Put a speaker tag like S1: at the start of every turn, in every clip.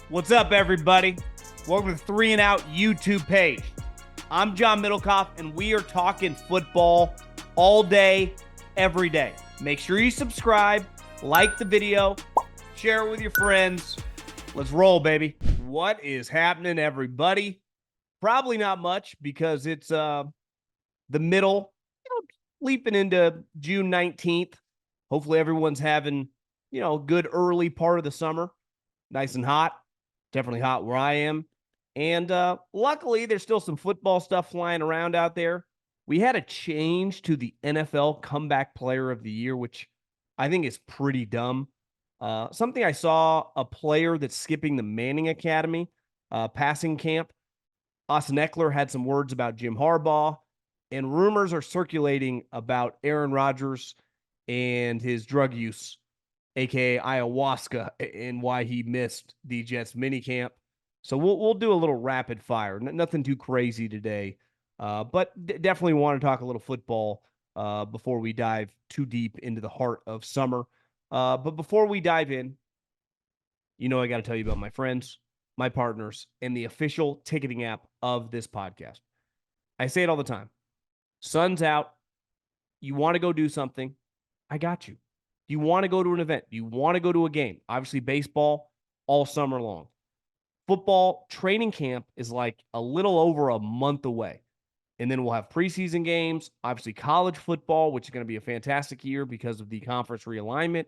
S1: What's up, everybody? Welcome to the 3 and Out YouTube page. I'm John Middlekauff, and we are talking football all day, every day. Make sure you subscribe, like the video, share it with your friends. Let's roll, baby. What is happening, everybody? Probably not much because it's the middle, leaping into June 19th. Hopefully everyone's having, a good early part of the summer. Nice and hot. Definitely hot where I am. And luckily, there's still some football stuff flying around out there. We had a change to the NFL Comeback Player of the Year, which I think is pretty dumb. Something I saw a player that's skipping the Manning Academy passing camp. Austin Ekeler had some words about Jim Harbaugh, and rumors are circulating about Aaron Rodgers and his drug use, aka ayahuasca, and why he missed the Jets minicamp. So we'll do a little rapid fire. Nothing too crazy today, but definitely want to talk a little football before we dive too deep into the heart of summer. But before we dive in, I got to tell you about my friends, my partners, and the official ticketing app of this podcast. I say it all the time. Sun's out. You want to go do something? I got you. You want to go to an event? You want to go to a game? Obviously, baseball all summer long. Football training camp is like a little over a month away. And then we'll have preseason games, obviously college football, which is going to be a fantastic year because of the conference realignment.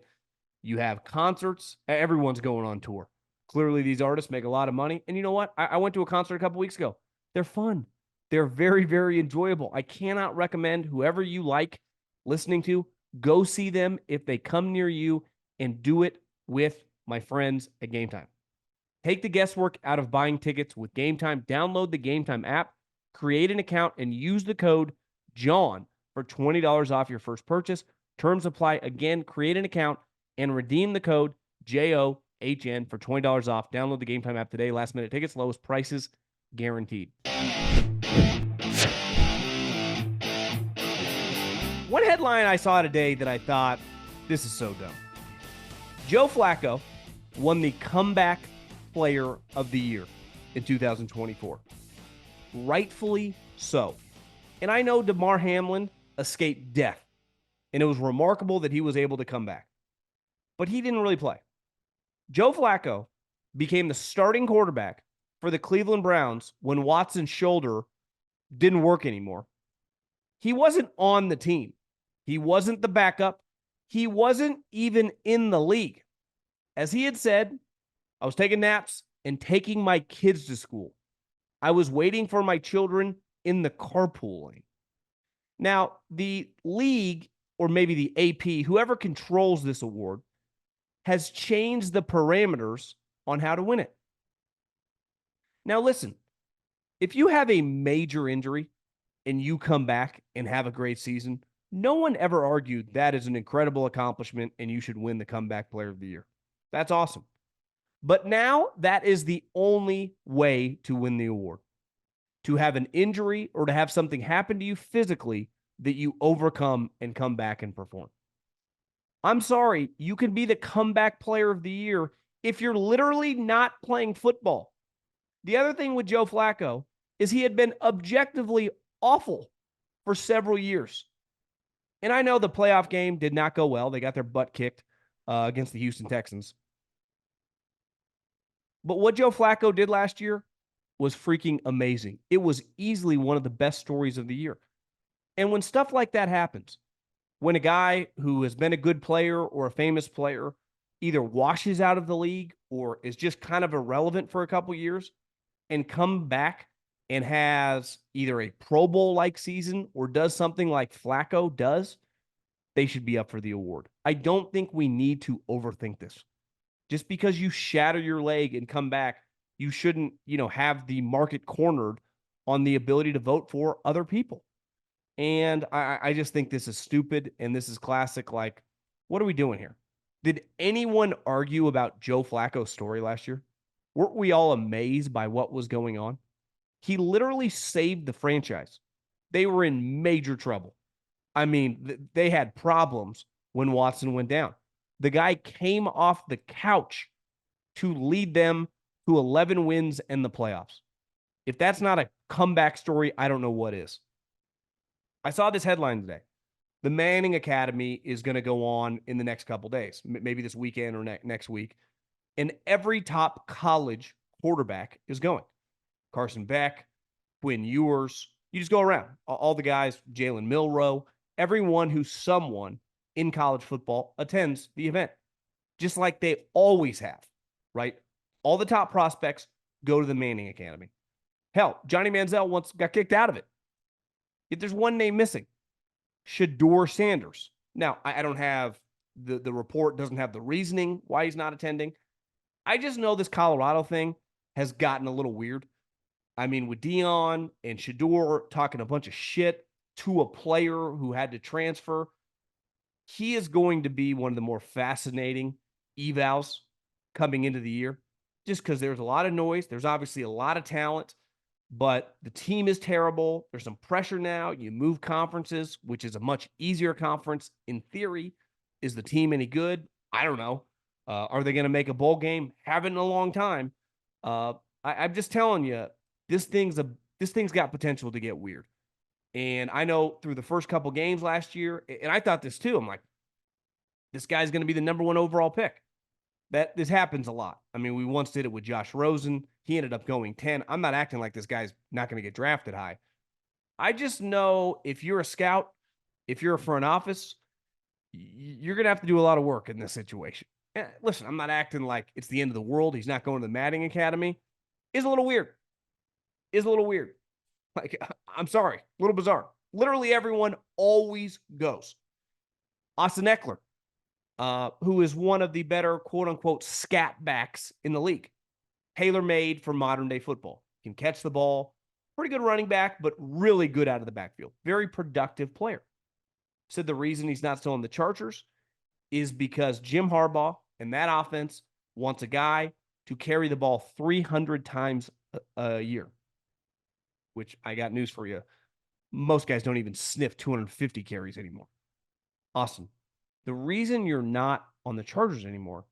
S1: You have concerts. Everyone's going on tour. Clearly, these artists make a lot of money. And you know what? I went to a concert a couple weeks ago. They're fun. They're very, very enjoyable. I cannot recommend whoever you like listening to, go see them if they come near you, and do it with my friends at Game Time. Take the guesswork out of buying tickets with Game Time. Download the Game Time app, create an account, and use the code JOHN for $20 off your first purchase. Terms apply. Again, create an account and redeem the code JOHN for $20 off. Download the Game Time app today. Last minute tickets, lowest prices guaranteed. One headline I saw today that I thought, this is so dumb. Joe Flacco won the Comeback Player of the Year in 2024. Rightfully so. And I know Damar Hamlin escaped death, and it was remarkable that he was able to come back. But he didn't really play. Joe Flacco became the starting quarterback for the Cleveland Browns when Watson's shoulder didn't work anymore. He wasn't on the team. He wasn't the backup. He wasn't even in the league. As he had said, I was taking naps and taking my kids to school. I was waiting for my children in the carpool lane. Now, the league, or maybe the AP, whoever controls this award, has changed the parameters on how to win it. Now, listen, if you have a major injury and you come back and have a great season, no one ever argued that is an incredible accomplishment and you should win the Comeback Player of the Year. That's awesome. But now that is the only way to win the award. To have an injury or to have something happen to you physically that you overcome and come back and perform. I'm sorry, you can be the Comeback Player of the Year if you're literally not playing football. The other thing with Joe Flacco is he had been objectively awful for several years. And I know the playoff game did not go well. They got their butt kicked against the Houston Texans. But what Joe Flacco did last year was freaking amazing. It was easily one of the best stories of the year. And when stuff like that happens, when a guy who has been a good player or a famous player either washes out of the league or is just kind of irrelevant for a couple years and come back and has either a Pro Bowl-like season or does something like Flacco does, they should be up for the award. I don't think we need to overthink this. Just because you shatter your leg and come back, you shouldn't, have the market cornered on the ability to vote for other people. And I just think this is stupid, and this is classic, like, what are we doing here? Did anyone argue about Joe Flacco's story last year? Weren't we all amazed by what was going on? He literally saved the franchise. They were in major trouble. I mean, they had problems when Watson went down. The guy came off the couch to lead them who 11 wins in the playoffs. If that's not a comeback story, I don't know what is. I saw this headline today. The Manning Academy is going to go on in the next couple days, maybe this weekend or next week. And every top college quarterback is going. Carson Beck, Quinn Ewers. You just go around. All the guys, Jalen Milroe, everyone who's someone in college football attends the event, just like they always have, right? All the top prospects go to the Manning Academy. Hell, Johnny Manziel once got kicked out of it. Yet there's one name missing, Shedeur Sanders. Now, I don't have the report, doesn't have the reasoning why he's not attending. I just know this Colorado thing has gotten a little weird. I mean, with Dion and Shedeur talking a bunch of shit to a player who had to transfer, he is going to be one of the more fascinating evals coming into the year, just because there's a lot of noise. There's obviously a lot of talent, but the team is terrible. There's some pressure now. You move conferences, which is a much easier conference in theory. Is the team any good? I don't know. Are they going to make a bowl game? Haven't in a long time. I'm just telling you, this thing's got potential to get weird. And I know through the first couple games last year, and I thought this too, I'm like, this guy's going to be the number 1 overall pick. This happens a lot. I mean, we once did it with Josh Rosen. He ended up going 10. I'm not acting like this guy's not going to get drafted high. I just know if you're a scout, if you're a front office, you're going to have to do a lot of work in this situation. And listen, I'm not acting like it's the end of the world. He's not going to the Manning Academy. It's a little weird. Like, I'm sorry, a little bizarre. Literally everyone always goes. Austin Ekeler, who is one of the better quote-unquote scat backs in the league. Tailor-made for modern-day football. Can catch the ball. Pretty good running back, but really good out of the backfield. Very productive player. Said the reason he's not still in the Chargers is because Jim Harbaugh and that offense wants a guy to carry the ball 300 times a year, which I got news for you. Most guys don't even sniff 250 carries anymore. Austin, the reason you're not on the Chargers anymore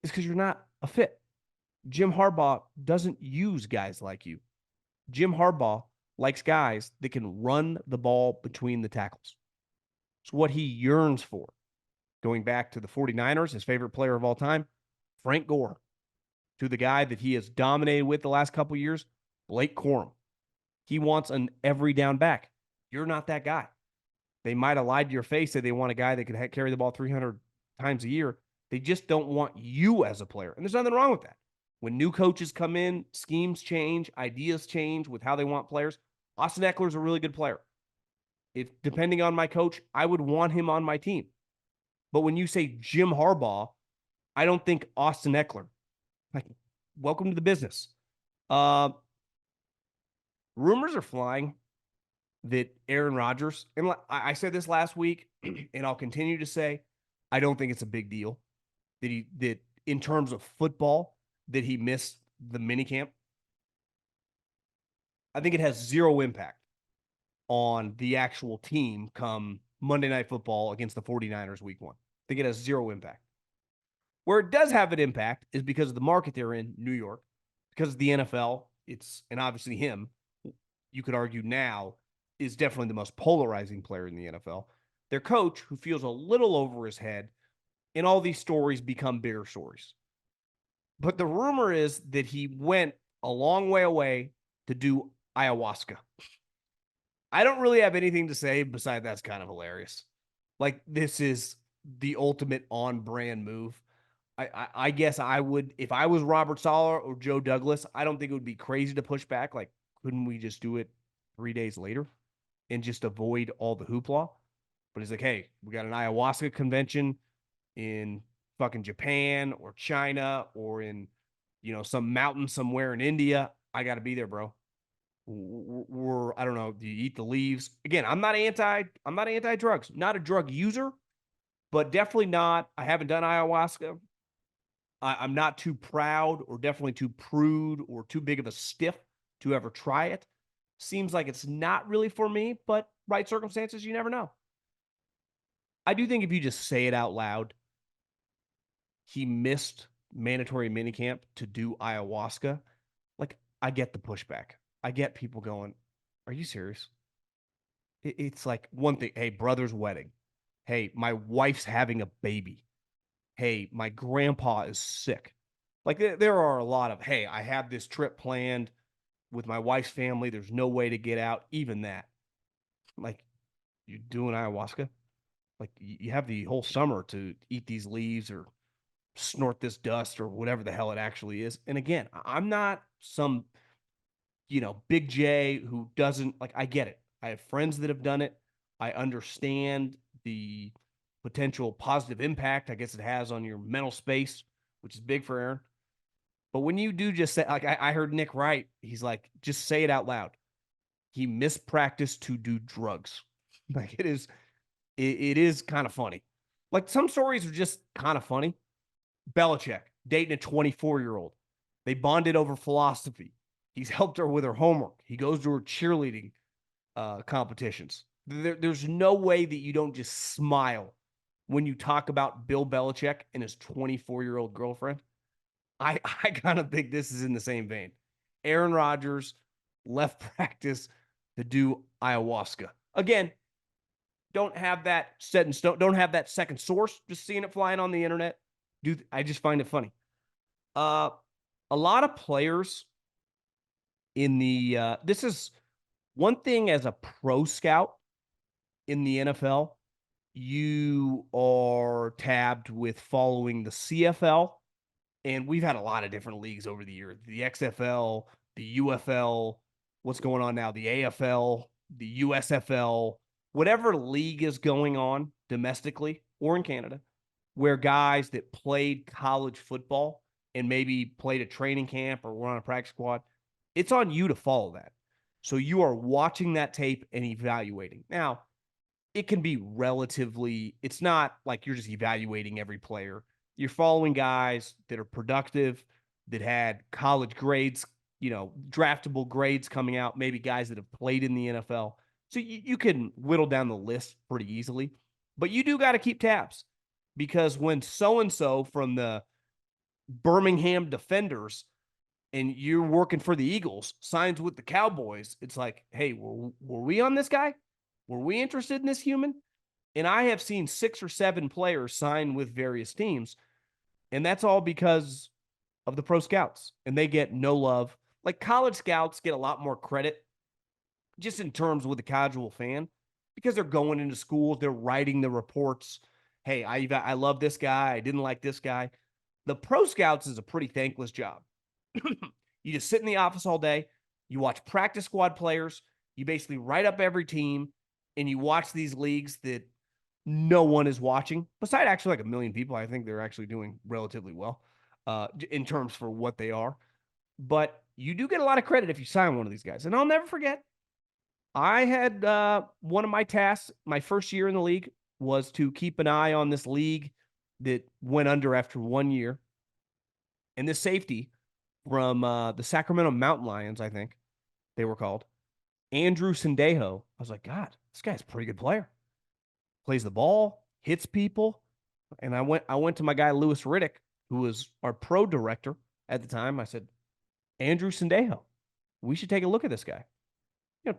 S1: is because you're not a fit. Jim Harbaugh doesn't use guys like you. Jim Harbaugh likes guys that can run the ball between the tackles. It's what he yearns for. Going back to the 49ers, his favorite player of all time, Frank Gore, to the guy that he has dominated with the last couple of years, Blake Corum. He wants an every down back. You're not that guy. They might have lied to your face that they want a guy that can carry the ball 300 times a year. They just don't want you as a player. And there's nothing wrong with that. When new coaches come in, schemes change, ideas change with how they want players. Austin Ekeler is a really good player. If depending on my coach, I would want him on my team. But when you say Jim Harbaugh, I don't think Austin Ekeler. Like, welcome to the business. Rumors are flying that Aaron Rodgers, and I said this last week, and I'll continue to say, I don't think it's a big deal that in terms of football, that he missed the minicamp. I think it has zero impact on the actual team come Monday Night Football against the 49ers week 1. I think it has zero impact. Where it does have an impact is because of the market they're in, New York, because of the NFL. And obviously him, you could argue now, is definitely the most polarizing player in the NFL. Their coach, who feels a little over his head, and all these stories become bigger stories. But the rumor is that he went a long way away to do ayahuasca. I don't really have anything to say besides that's kind of hilarious. Like, this is the ultimate on-brand move. I guess I would, if I was Robert Saleh or Joe Douglas, I don't think it would be crazy to push back. Like, couldn't we just do it 3 days later and just avoid all the hoopla? But he's like, hey, we got an ayahuasca convention in fucking Japan or China or in, some mountain somewhere in India. I got to be there, bro. I don't know. Do you eat the leaves? Again, I'm not anti-drugs, not a drug user, but definitely not. I haven't done ayahuasca. I'm not too proud or definitely too prude or too big of a stiff to ever try it. Seems like it's not really for me, but right circumstances, you never know. I do think if you just say it out loud, he missed mandatory minicamp to do ayahuasca, like I get the pushback. I get people going, "Are you serious?" It's like one thing. Hey, brother's wedding. Hey, my wife's having a baby. Hey, my grandpa is sick. Like there are a lot of, hey, I have this trip planned with my wife's family. There's no way to get out. Even that. Like, you're doing ayahuasca. Like, you have the whole summer to eat these leaves or snort this dust or whatever the hell it actually is. And again, I'm not some, Big J who doesn't like, I get it. I have friends that have done it. I understand the potential positive impact, I guess it has on your mental space, which is big for Aaron. But when you do just say, like, I heard Nick Wright, he's like, just say it out loud. He mispracticed to do drugs. Like it is kind of funny. Like some stories are just kind of funny. Belichick dating a 24-year-old. They bonded over philosophy. He's helped her with her homework. He goes to her cheerleading competitions. There's no way that you don't just smile when you talk about Bill Belichick and his 24-year-old girlfriend. I kind of think this is in the same vein. Aaron Rodgers left practice to do ayahuasca. Again, don't have that set in stone. Don't have that second source. Just seeing it flying on the internet. I just find it funny. A lot of players in the this is one thing as a pro scout in the NFL. You are tabbed with following the CFL, and we've had a lot of different leagues over the years. The XFL, the UFL, what's going on now, the AFL, the USFL, whatever league is going on domestically or in Canada, where guys that played college football and maybe played a training camp or were on a practice squad, it's on you to follow that. So you are watching that tape and evaluating. Now, it can be relatively, it's not like you're just evaluating every player. You're following guys that are productive, that had college grades, draftable grades coming out, maybe guys that have played in the NFL. So you can whittle down the list pretty easily, but you do got to keep tabs because when so-and-so from the Birmingham Defenders and you're working for the Eagles signs with the Cowboys, it's like, hey, were we on this guy? Were we interested in this human? And I have seen 6 or 7 players sign with various teams, and that's all because of the pro scouts, and they get no love. Like college scouts get a lot more credit just in terms with the casual fan because they're going into schools, they're writing the reports. Hey, I love this guy. I didn't like this guy. The pro scouts is a pretty thankless job. You just sit in the office all day. You watch practice squad players. You basically write up every team, and you watch these leagues that no one is watching. Besides actually like 1 million people, I think they're actually doing relatively well in terms for what they are. But you do get a lot of credit if you sign one of these guys. And I'll never forget, I had one of my tasks my first year in the league was to keep an eye on this league that went under after 1 year. And this safety from the Sacramento Mountain Lions, I think they were called, Andrew Sendejo. I was like, God, this guy's a pretty good player. Plays the ball, hits people. And I went to my guy, Louis Riddick, who was our pro director at the time. I said, Andrew Sendejo, we should take a look at this guy.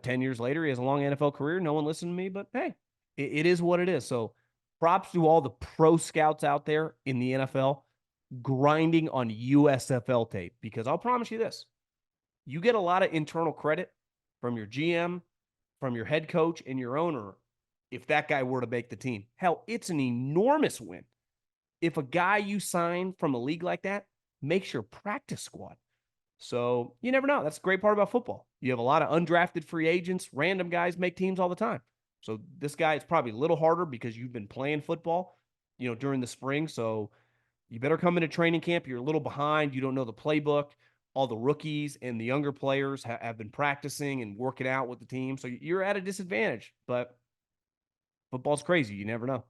S1: 10 years later, he has a long NFL career. No one listened to me, but hey, it is what it is. So props to all the pro scouts out there in the NFL grinding on USFL tape, because I'll promise you this, you get a lot of internal credit from your GM, from your head coach, and your owner if that guy were to make the team. Hell, it's an enormous win if a guy you sign from a league like that makes your practice squad. So you never know. That's the great part about football. You have a lot of undrafted free agents. Random guys make teams all the time. So this guy is probably a little harder because you've been playing football, during the spring. So you better come into training camp. You're a little behind. You don't know the playbook. All the rookies and the younger players have been practicing and working out with the team. So you're at a disadvantage. But football's crazy. You never know.